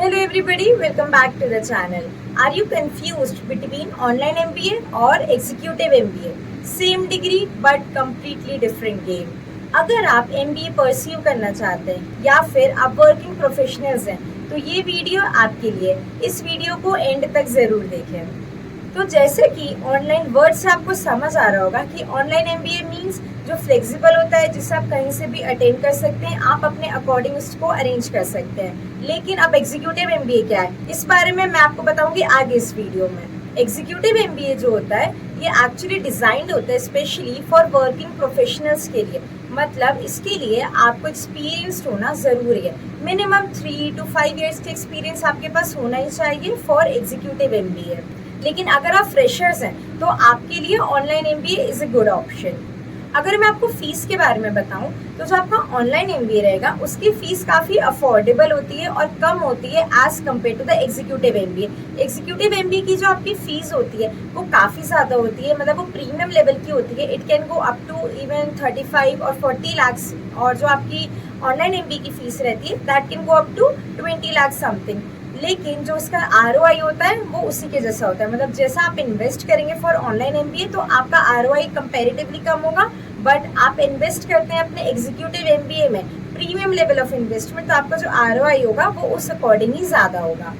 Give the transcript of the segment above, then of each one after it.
Hello everybody, welcome back to the channel. Are you confused between online MBA or executive MBA? Same degree but completely different game. अगर आप MBA pursue करना चाहते हैं या फिर आप वर्किंग प्रोफेशनल्स हैं तो ये वीडियो आपके लिए। इस वीडियो को एंड तक ज़रूर देखें। तो जैसे कि ऑनलाइन वर्ड से आपको समझ आ रहा होगा कि ऑनलाइन MBA मीन्स जो फ्लेक्सिबल होता है, जिससे आप कहीं से भी अटेंड कर सकते हैं, आप अपने अकॉर्डिंग उसको अरेंज कर सकते हैं। लेकिन अब एग्जीक्यूटिव MBA क्या है, इस बारे में मैं आपको बताऊंगी आगे इस वीडियो में। एग्जीक्यूटिव MBA जो होता है ये एक्चुअली डिजाइंड होता है स्पेशली फॉर वर्किंग प्रोफेशनल्स के लिए। मतलब इसके लिए आपको एक्सपीरियंस्ड होना ज़रूरी है। मिनिमम 3 to 5 ईयर्स का एक्सपीरियंस आपके पास होना ही चाहिए फॉर एग्जीक्यूटिव MBA। लेकिन अगर आप फ्रेशर्स हैं तो आपके लिए online MBA is a good option. अगर मैं आपको फ़ीस के बारे में बताऊं तो जो आपका ऑनलाइन MBA रहेगा उसकी फ़ीस काफ़ी अफोर्डेबल होती है और कम होती है as compare to the executive MBA। Executive MBA की जो आपकी फ़ीस होती है वो काफ़ी ज़्यादा होती है, मतलब वो प्रीमियम लेवल की होती है। It can go up to even 35 और 40 लाख्स। और जो आपकी ऑनलाइन MBA की फ़ीस रहती है that can go up to 20 lakh something. लेकिन जो उसका ROI होता है वो उसी के जैसा होता है। मतलब जैसा आप इन्वेस्ट करेंगे फॉर ऑनलाइन MBA तो आपका ROI कंपैरेटिवली कम होगा, बट आप इन्वेस्ट करते हैं अपने एग्जीक्यूटिव MBA में प्रीमियम लेवल ऑफ इन्वेस्टमेंट तो आपका जो ROI होगा वो उस अकॉर्डिंग ही ज़्यादा होगा।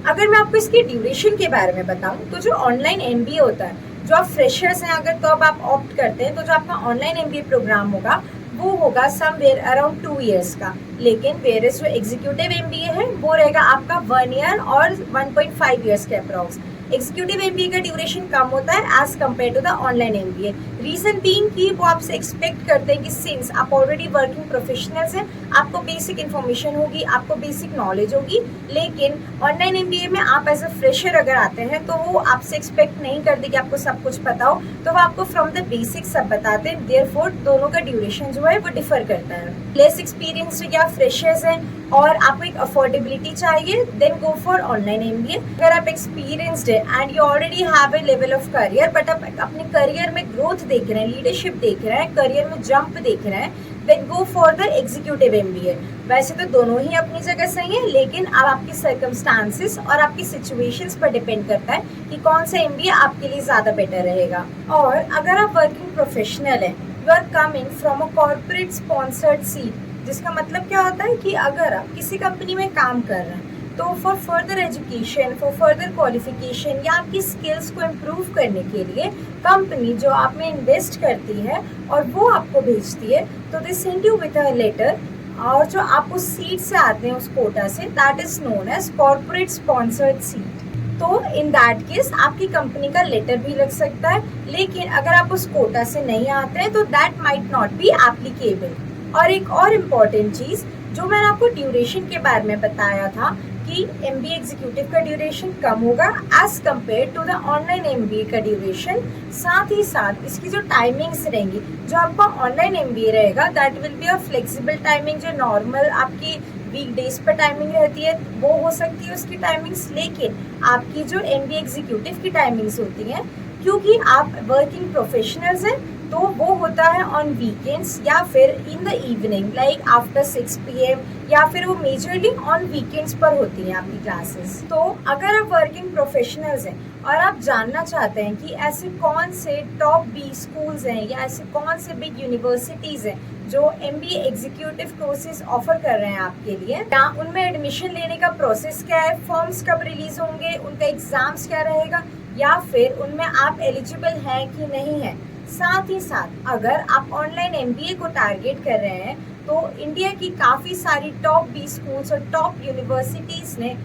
अगर मैं आपको इसकी ड्यूरेशन के बारे में बताऊं तो जो ऑनलाइन MBA होता है, जो आप फ्रेशर्स हैं अगर तो अब आप ऑप्ट करते हैं तो जो आपका ऑनलाइन MBA प्रोग्राम होगा वो होगा समवेयर अराउंड 2 ईयर्स का। लेकिन वेयर जो एग्जीक्यूटिव MBA है वो रहेगा आपका 1 ईयर और 1.5 ईयर्स के अप्रॉक्स। एग्जीक्यूटिव MBA का ड्यूरेशन कम होता है as compare to the online MBA। Reason being कि वो आपसे एक्सपेक्ट करते हैं कि सिंस आप ऑलरेडी वर्किंग प्रोफेशनल्स हैं आपको बेसिक इन्फॉर्मेशन होगी, आपको बेसिक नॉलेज होगी। लेकिन ऑनलाइन MBA में आप एज अ फ्रेशर अगर आते हैं तो वो आपसे एक्सपेक्ट नहीं करते कि आपको सब कुछ पता हो, तो वो आपको फ्रॉम द बेसिक सब बताते हैं। देयरफॉर दोनों का ड्यूरेशन जो है वो डिफर करता है। लेस एक्सपीरियंस्ड या फ्रेशर्स हैं और आपको एक अफोर्डेबिलिटी चाहिए then go for online MBA। अगर आप एक्सपीरियंस्ड है and you already have a level of career but आप अपने करियर में ग्रोथ देख रहे हैं, लीडरशिप देख रहे हैं, करियर में जंप देख रहे हैं, then go for the executive MBA। वैसे तो दोनों ही अपनी जगह सही है, लेकिन अब आपकी सर्कमस्टांसिस और आपकी सिचुएशंस पर डिपेंड करता है कि कौन सा MBA आपके लिए ज़्यादा बेटर रहेगा। और अगर आप वर्किंग प्रोफेशनल हैं, you are coming from a corporate sponsored seat, जिसका मतलब क्या होता है कि अगर आप किसी कंपनी में काम कर रहे हैं तो for further education, for further qualification या आपकी स्किल्स को इम्प्रूव करने के लिए कंपनी जो आप में इन्वेस्ट करती है और वो आपको भेजती है, तो they send you with a letter. और जो आप उस सीट से आते हैं, उस कोटा से, that is known as corporate sponsored seat. तो इन दैट केस आपकी कंपनी का लेटर भी लग सकता है, लेकिन अगर आप उस कोटा से नहीं आते हैं तो that might not be applicable. और एक और इम्पॉर्टेंट चीज़ जो मैंने आपको ड्यूरेशन के बारे में बताया था कि MBA एग्जीक्यूटिव का ड्यूरेशन कम होगा as compare to the online MBA का ड्यूरेशन। साथ ही साथ इसकी जो टाइमिंग्स रहेंगी, जो आपका ऑनलाइन MBA रहेगा that will be a flexible timing. जो नॉर्मल आपकी वीकडेज पर टाइमिंग रहती है वो हो सकती है उसकी टाइमिंग्स, लेकिन आपकी जो MBA एग्जीक्यूटिव की टाइमिंग्स होती हैं, क्योंकि आप वर्किंग प्रोफेशनल्स हैं, तो वो होता है ऑन वीकेंड्स या फिर in the evening like after 6 PM, या फिर वो मेजरली ऑन वीकेंड्स पर होती हैं आपकी क्लासेस। तो अगर आप वर्किंग प्रोफेशनल्स हैं और आप जानना चाहते हैं कि ऐसे कौन से टॉप 20 स्कूल्स हैं या ऐसे कौन से बिग यूनिवर्सिटीज़ हैं जो MBA एग्जीक्यूटिव कोर्सेज ऑफर कर रहे हैं आपके लिए, या उनमें एडमिशन लेने का प्रोसेस क्या है, फॉर्म्स कब रिलीज होंगे, उनका एग्जाम्स क्या रहेगा, या फिर उनमें आप एलिजिबल हैं कि नहीं है। साथ ही साथ अगर आप ऑनलाइन MBA को टारगेट कर रहे हैं तो इंडिया की काफ़ी सारी टॉप 20 स्कूल्स और टॉप यूनिवर्सिटीज़ ने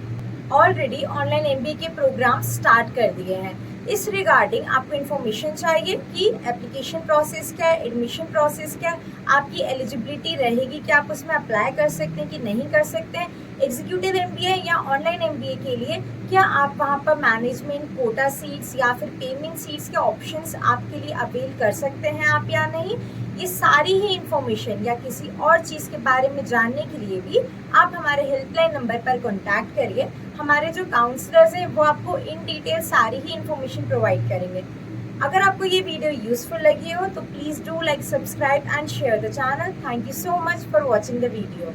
ऑलरेडी ऑनलाइन MBA के प्रोग्राम स्टार्ट कर दिए हैं। इस रिगार्डिंग आपको इन्फॉर्मेशन चाहिए कि एप्लीकेशन प्रोसेस क्या है, एडमिशन प्रोसेस क्या है, आपकी एलिजिबिलिटी रहेगी कि आप उसमें अप्लाई कर सकते हैं कि नहीं कर सकते हैं। एग्जीक्यूटिव MBA या ऑनलाइन MBA के लिए क्या आप वहाँ पर मैनेजमेंट कोटा सीट्स या फिर पेमेंट सीट्स के ऑप्शंस आपके लिए अवेल कर सकते हैं आप या नहीं, ये सारी ही इन्फॉर्मेशन या किसी और चीज़ के बारे में जानने के लिए भी आप हमारे हेल्पलाइन नंबर पर कॉन्टैक्ट करिए। हमारे जो काउंसलर्स हैं वो आपको इन डिटेल सारी ही इन्फॉर्मेशन प्रोवाइड करेंगे। अगर आपको ये वीडियो यूजफुल लगी हो तो please do like, subscribe and share the channel. Thank you so much for watching the video.